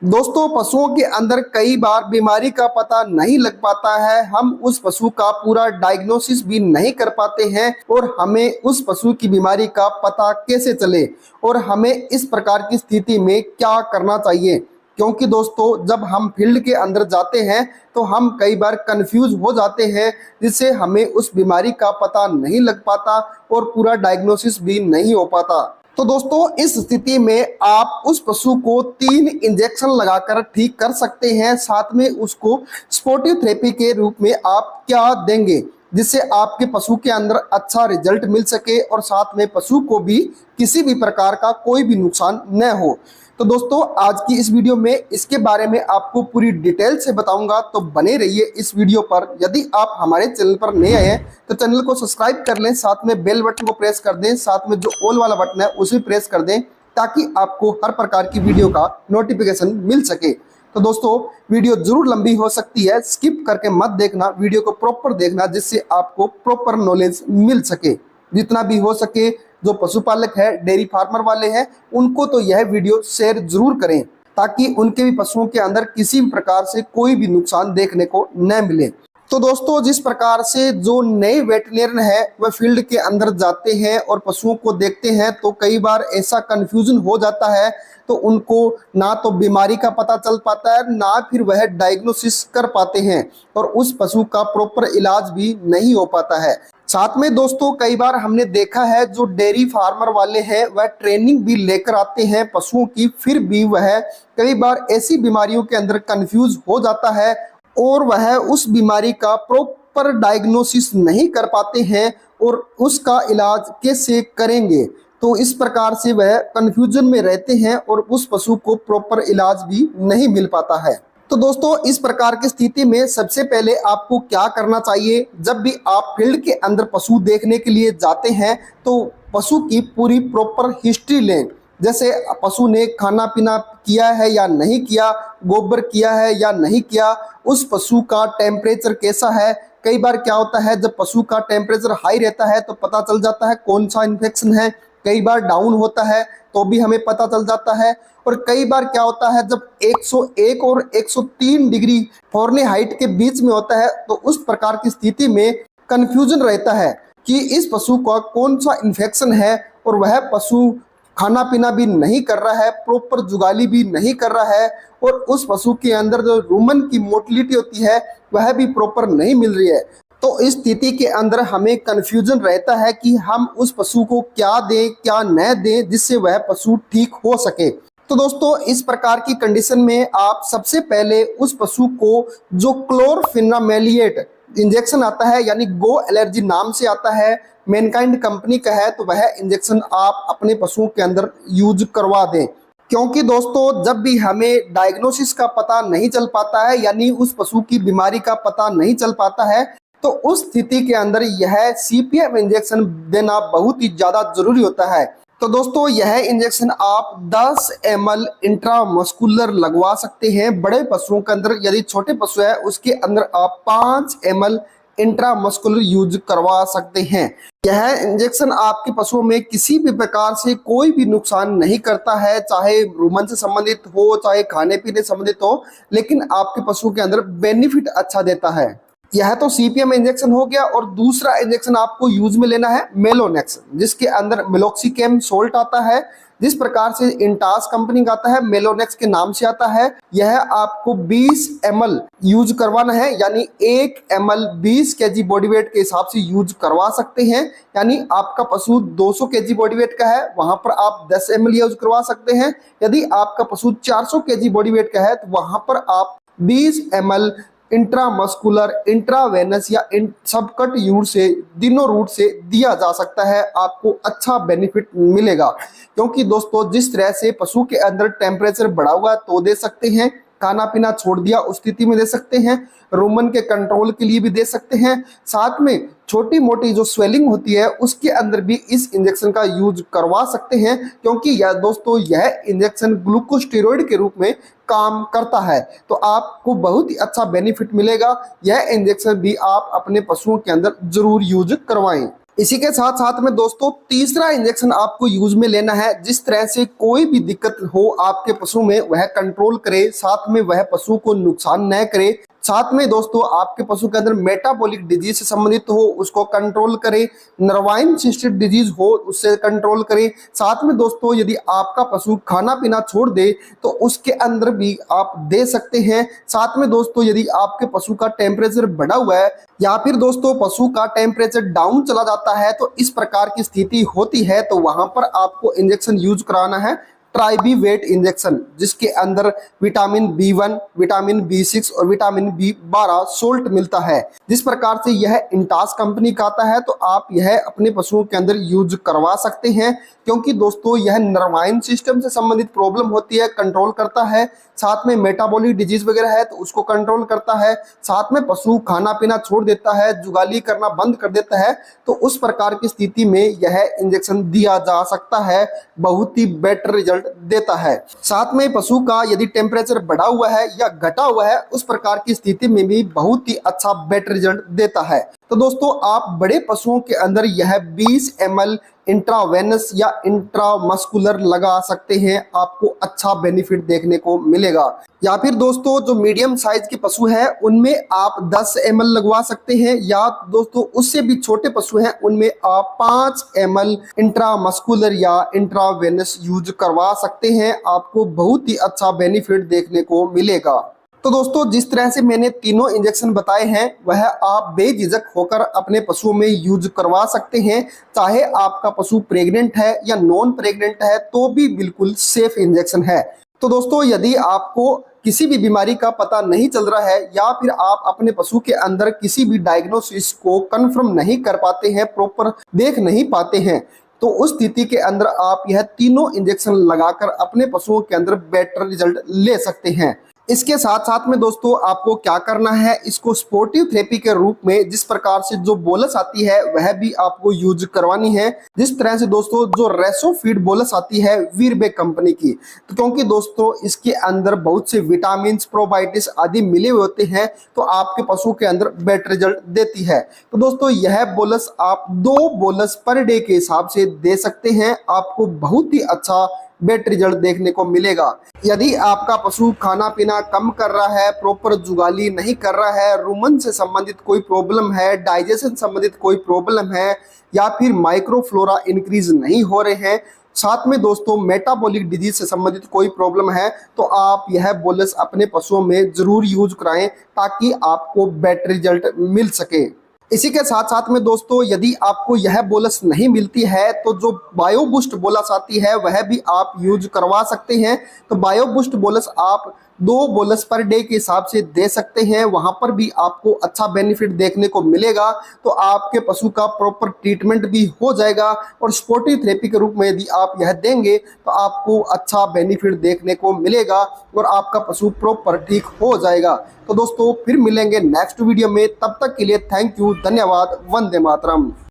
दोस्तों, पशुओं के अंदर कई बार बीमारी का पता नहीं लग पाता है। हम उस पशु का पूरा डायग्नोसिस भी नहीं कर पाते हैं और हमें उस पशु की बीमारी का पता कैसे चले और हमें इस प्रकार की स्थिति में क्या करना चाहिए। क्योंकि दोस्तों, जब हम फील्ड के अंदर जाते हैं तो हम कई बार कंफ्यूज हो जाते हैं, जिससे हमें उस बीमारी का पता नहीं लग पाता और पूरा डायग्नोसिस भी नहीं हो पाता। तो दोस्तों, इस स्थिति में आप उस पशु को 3 इंजेक्शन लगाकर ठीक कर सकते हैं। साथ में उसको स्पोर्टिव थेरेपी के रूप में आप क्या देंगे, जिससे आपके पशु के अंदर अच्छा रिजल्ट मिल सके और साथ में पशु को भी किसी भी प्रकार का कोई भी नुकसान न हो। तो दोस्तों, आज की इस वीडियो में इसके बारे में आपको पूरी डिटेल से बताऊंगा, तो बने रहिए इस वीडियो पर। यदि आप हमारे चैनल पर नए आए हैं तो चैनल को सब्सक्राइब कर लें, साथ में बेल बटन को प्रेस कर दें, साथ में जो ऑल वाला बटन है उसे प्रेस कर दें, ताकि आपको हर प्रकार की वीडियो का नोटिफिकेशन मिल सके। तो दोस्तों, वीडियो जरूर लंबी हो सकती है, स्किप करके मत देखना, वीडियो को प्रॉपर देखना, जिससे आपको प्रॉपर नॉलेज मिल सके। जितना भी हो सके जो पशुपालक है, डेयरी फार्मर वाले हैं, उनको तो यह वीडियो शेयर जरूर करें, ताकि उनके भी पशुओं के अंदर किसी भी प्रकार से कोई भी नुकसान देखने को न मिले। तो दोस्तों, जिस प्रकार से जो नए वेटरनरियन है वह फील्ड के अंदर जाते हैं और पशुओं को देखते हैं, तो कई बार ऐसा कंफ्यूजन हो जाता है, तो उनको ना तो बीमारी का पता चल पाता है, ना फिर वह डायग्नोसिस कर पाते हैं और उस पशु का प्रॉपर इलाज भी नहीं हो पाता है। साथ में दोस्तों, कई बार हमने देखा है जो डेयरी फार्मर वाले हैं वह ट्रेनिंग भी लेकर आते हैं पशुओं की, फिर भी वह कई बार ऐसी बीमारियों के अंदर कंफ्यूज हो जाता है और वह उस बीमारी का प्रॉपर डायग्नोसिस नहीं कर पाते हैं और उसका इलाज कैसे करेंगे। तो इस प्रकार से वह कंफ्यूजन में रहते हैं और उस पशु को प्रॉपर इलाज भी नहीं मिल पाता है। तो दोस्तों, इस प्रकार की स्थिति में सबसे पहले आपको क्या करना चाहिए, जब भी आप फील्ड के अंदर पशु देखने के लिए जाते हैं तो पशु की पूरी प्रॉपर हिस्ट्री लें। जैसे पशु ने खाना पीना किया है या नहीं किया, गोबर किया है या नहीं किया, उस पशु का टेम्परेचर कैसा है। कई बार क्या होता है, जब पशु का टेम्परेचर हाई रहता है तो पता चल जाता है कौन सा इन्फेक्शन है, कई बार डाउन होता है तो भी हमें पता चल जाता है, और कई बार क्या होता है जब 101 और 103 डिग्री फ़ारेनहाइट के बीच में होता है, तो उस प्रकार की स्थिति में कंफ्यूजन रहता है कि इस पशु का कौन सा इन्फेक्शन है और वह पशु खाना पीना भी नहीं कर रहा है, प्रॉपर जुगाली भी नहीं कर रहा है और उस पशु के अंदर जो रूमन की मोटिलिटी होती है वह भी प्रॉपर नहीं मिल रही है। तो इस स्थिति के अंदर हमें कंफ्यूजन रहता है कि हम उस पशु को क्या दें क्या न दें, जिससे वह पशु ठीक हो सके। तो दोस्तों, इस प्रकार की कंडीशन में आप सबसे पहले उस पशु को जो क्लोरफिनामेलिएट इंजेक्शन आता है, यानी गो एलर्जी नाम से आता है, मैनकाइंड कंपनी का है, तो वह इंजेक्शन आप अपने पशुओं के अंदर यूज करवा दें। क्योंकि दोस्तों, जब भी हमें डायग्नोसिस का पता नहीं चल पाता है, यानी उस पशु की बीमारी का पता नहीं चल पाता है, तो उस स्थिति के अंदर यह CPM इंजेक्शन देना बहुत ही ज़्यादा जरूरी होता है। तो दोस्तों, यह इंजेक्शन आप 10 ml इंट्रामस्कुलर लगवा सकते हैं बड़े पशुओं के अंदर। यदि छोटे पशु है उसके अंदर आप 5 ml इंट्रामस्कुलर यूज करवा सकते हैं। यह इंजेक्शन आपके पशुओं में किसी भी प्रकार से कोई भी नुकसान नहीं करता है, चाहे रूमन से संबंधित हो चाहे खाने पीने से संबंधित हो, लेकिन आपके पशुओं के अंदर बेनिफिट अच्छा देता है। यह तो CPM इंजेक्शन हो गया। और दूसरा इंजेक्शन आपको यूज में लेना है मेलोनेक्स, जिसके अंदर मेलोक्सिकेम सोल्ट आता है। जिस प्रकार से इंटास कंपनी का आता है, मेलोनेक्स के नाम से आता है। यह आपको 20 ml यूज करवाना है, यानी 1 ml 20 kg बॉडी वेट के हिसाब से यूज करवा सकते हैं। यानी आपका पशु 200 kg बॉडी वेट का है, वहां पर आप 10 ml यूज करवा सकते हैं। यदि आपका पशु 400 kg बॉडी वेट का है, तो वहां पर आप 20 ml इंट्रामस्कुलर, इंट्रावेनस या सबकट यूट से, तीनों रूट से दिया जा सकता है। आपको अच्छा बेनिफिट मिलेगा, क्योंकि दोस्तों, जिस तरह से पशु के अंदर टेम्परेचर बढ़ा हुआ तो दे सकते हैं, खाना पीना छोड़ दिया उस स्थिति में दे सकते हैं, रूमन के कंट्रोल के लिए भी दे सकते हैं, साथ में छोटी मोटी जो स्वेलिंग होती है उसके अंदर भी इस इंजेक्शन का यूज करवा सकते हैं। क्योंकि यह दोस्तों, यह इंजेक्शन ग्लूकोस्टेरॉइड के रूप में काम करता है, तो आपको बहुत ही अच्छा बेनिफिट मिलेगा। यह इंजेक्शन भी आप अपने पशुओं के अंदर जरूर यूज करवाएं। इसी के साथ साथ में दोस्तों तीसरा इंजेक्शन आपको यूज में लेना है, जिस तरह से कोई भी दिक्कत हो आपके पशु में वह कंट्रोल करे, साथ में वह पशु को नुकसान न करे, साथ में दोस्तों आपके पशु के अंदर मेटाबॉलिक डिजीज से संबंधित हो उसको कंट्रोल करे, नर्वाइन सिस्टिक डिजीज हो उससे कंट्रोल करे। साथ में दोस्तों यदि आपका पशु खाना पीना छोड़ दे तो उसके अंदर भी आप दे सकते हैं। साथ में दोस्तों यदि आपके पशु का टेम्परेचर बढ़ा हुआ है या फिर दोस्तों पशु का टेम्परेचर डाउन चला जाता है तो इस प्रकार की स्थिति होती है तो वहां पर आपको इंजेक्शन यूज कराना है ट्राइबीवेट इंजेक्शन, जिसके अंदर विटामिन B1, विटामिन B6 और विटामिन B12 सोल्ट मिलता है। जिस प्रकार से यह इंटास कंपनी का आता है तो आप यह अपने पशुओं के अंदर यूज करवा सकते हैं, क्योंकि दोस्तों यह नर्वाइन सिस्टम से संबंधित प्रॉब्लम होती है कंट्रोल करता है, साथ में मेटाबॉलिक डिजीज वगैरह है तो उसको कंट्रोल करता है, साथ में पशु खाना पीना छोड़ देता है, जुगाली करना बंद कर देता है, तो उस प्रकार की स्थिति में यह इंजेक्शन दिया जा सकता है, बहुत ही बेटर रिजल्ट देता है। साथ में पशु का यदि टेम्परेचर बढ़ा हुआ है या घटा हुआ है उस प्रकार की स्थिति में भी बहुत ही अच्छा बेटर रिजल्ट देता है। तो दोस्तों आप बड़े पशुओं के अंदर यह 20 ml इंट्रावेनस या इंट्रामस्कुलर लगा सकते हैं, आपको अच्छा बेनिफिट देखने को मिलेगा। या फिर दोस्तों जो मीडियम साइज के पशु हैं उनमें आप 10 ml लगवा सकते हैं, या दोस्तों उससे भी छोटे पशु हैं उनमें आप 5 ml इंट्रामस्कुलर या इंट्रावेनस यूज करवा सकते हैं, आपको बहुत ही अच्छा बेनिफिट देखने को मिलेगा। तो दोस्तों जिस तरह से मैंने तीनों इंजेक्शन बताए हैं वह आप बेझिझक होकर अपने पशुओं में यूज करवा सकते हैं, चाहे आपका पशु प्रेग्नेंट है या नॉन प्रेग्नेंट है तो भी बिल्कुल सेफ इंजेक्शन है। तो दोस्तों यदि आपको किसी भी बीमारी का पता नहीं चल रहा है या फिर आप अपने पशु के अंदर किसी भी डायग्नोसिस को कंफर्म नहीं कर पाते हैं, प्रॉपर देख नहीं पाते हैं, तो उस स्थिति के अंदर आप यह तीनों इंजेक्शन लगाकर अपने पशुओं के अंदर बेटर रिजल्ट ले सकते हैं। इसके साथ साथ में दोस्तों आपको क्या करना है, इसको स्पोर्टिव थेरेपी के रूप में जिस प्रकार से जो बोलस आती है वह भी आपको यूज करवानी है। जिस तरह से दोस्तों जो रेसो फीड बोलस आती है वीरबेक कंपनी की, तो क्योंकि दोस्तों इसके अंदर बहुत से विटामिन प्रोबायोटिक्स आदि मिले हुए होते हैं तो आपके पशु के अंदर बेटर रिजल्ट देती है। तो दोस्तों यह बोलस आप 2 बोलस पर डे के हिसाब से दे सकते हैं, आपको बहुत ही अच्छा बेटर रिजल्ट देखने को मिलेगा। यदि आपका पशु खाना पीना कम कर रहा है, प्रॉपर जुगाली नहीं कर रहा है, रूमन से संबंधित कोई प्रॉब्लम है, डाइजेशन संबंधित कोई प्रॉब्लम है या फिर माइक्रोफ्लोरा इंक्रीज नहीं हो रहे हैं, साथ में दोस्तों मेटाबॉलिक डिजीज से संबंधित कोई प्रॉब्लम है, तो आप यह बोलस अपने पशुओं में जरूर यूज कराएं ताकि आपको बेटर रिजल्ट मिल सके। इसी के साथ साथ में दोस्तों यदि आपको यह बोलस नहीं मिलती है तो जो बायो बूस्ट बोलस आती है वह भी आप यूज करवा सकते हैं। तो बायो बूस्ट बोलस आप 2 बोलस पर डे के हिसाब से दे सकते हैं, वहां पर भी आपको अच्छा बेनिफिट देखने को मिलेगा, तो आपके पशु का प्रॉपर ट्रीटमेंट भी हो जाएगा। और स्पोर्टिव थेरेपी के रूप में यदि आप यह देंगे तो आपको अच्छा बेनिफिट देखने को मिलेगा और आपका पशु प्रॉपर ठीक हो जाएगा। तो दोस्तों फिर मिलेंगे नेक्स्ट वीडियो में, तब तक के लिए थैंक यू, धन्यवाद, वंदे मातरम।